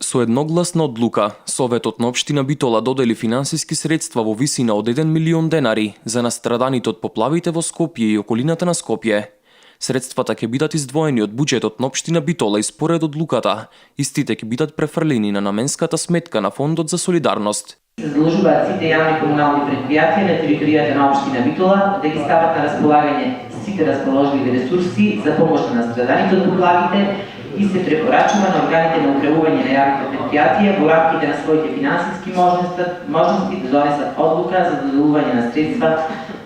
Со едногласна одлука, Советот на општина Битола додели финансиски средства во висина од 1 милион денари за настраданите од поплавите во Скопје и околината на Скопје. Средствата ќе бидат издвоени од буџетот на општина Битола и според одлуката, истите ќе бидат префрлени на наменската сметка на Фондот за солидарност. Се задолжуваат сите јавни комунални предпријатија на територијата на општина Битола да ги стават на располагање сите расположливи ресурси за помош на настраданите од поплавите и се препорачува на органите на управување на јавните предпријатија во рамките на своите финансиски можности да донесат одлука за доделување на средства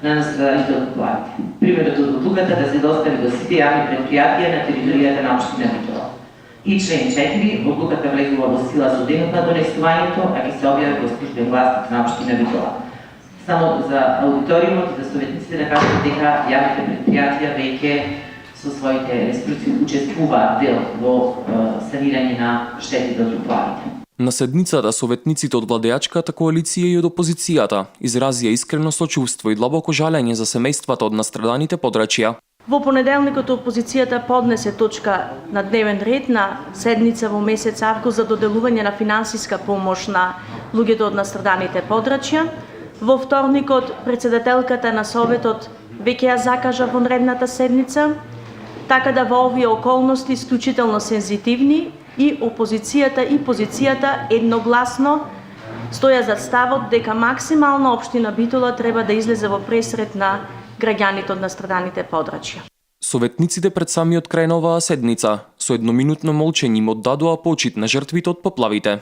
на настраданите од поплавите. Примерот од одлуката да се достави до сите јавни предпријатија на територијата на општина Битола. И член 4, одлуката влегува во сила со денот на донесувањето, а ќе се објави во службен гласник на општина Битола. Само за аудиториумот и за советниците да кажат дека јавните предпријатија веќе со своите ресурси учествуваат дел во санирање на штетите од поплавите. На седницата советниците од владеачката коалиција и од опозицијата изразија искрено сочувство и длабоко жалење за семејствата од настраданите подрачја. Во понеделникот опозицијата поднесе точка на дневен ред на седница во месец август за доделување на финансиска помош на луѓето од настраданите подрачја. Во вторникот претседателката на Советот веќе ја закажа вонредната седница, така да во овие околности исклучително сензитивни и опозицијата и позицијата едногласно стоја за ставот дека максимално општина Битола треба да излезе во пресред на граѓаните од настраданите подрачја. Советниците пред самиот крај на оваа седница со едноминутно молчење им оддадоа почит на жртвите од поплавите.